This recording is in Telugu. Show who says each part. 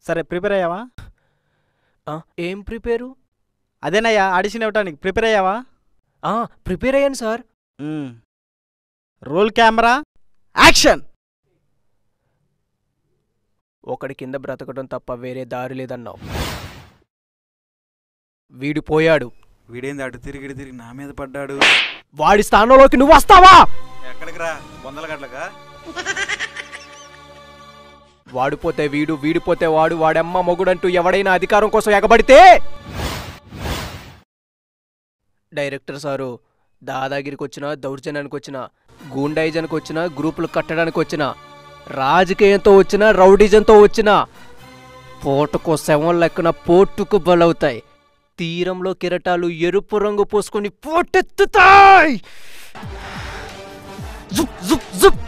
Speaker 1: సరే ప్రిపేర్ అయ్యావా?
Speaker 2: ఏం ప్రిపేరు?
Speaker 1: అదేనయ్యా ఆడిషన్ ఇవ్వటానికి ప్రిపేర్ అయ్యావా?
Speaker 2: ప్రిపేర్ అయ్యాను సార్.
Speaker 1: Roll camera action.
Speaker 2: ఒకడి కింద బ్రతకడం తప్ప వేరే దారి లేదన్నావు. వీడు పోయాడు.
Speaker 3: వీడేంది అటు తిరిగి తిరిగి నా మీద పడ్డాడు.
Speaker 2: వాడి స్థానంలోకి నువ్వు వస్తావా?
Speaker 3: ఎక్కడికి రా, వందల గట్లగా.
Speaker 2: వాడిపోతే వీడు, వీడిపోతే వాడు, వాడమ్మ మొగుడంటూ ఎవడైనా అధికారం కోసం ఎగబడితే డైరెక్టర్ సారు దాదాగిరికి వచ్చినా, దౌర్జన్యానికి వచ్చినా, గూండాయిజానికి వచ్చినా, గ్రూపులు కట్టడానికి వచ్చినా, రాజకీయంతో వచ్చినా, రౌడీజంతో వచ్చినా పోటుకో శవం లెక్కన పోటుకు బలవుతాయి. తీరంలో కిరటాలు ఎరుపు రంగు పోసుకొని పోటెత్తుతాయి. జుప్ జుప్ జుప్.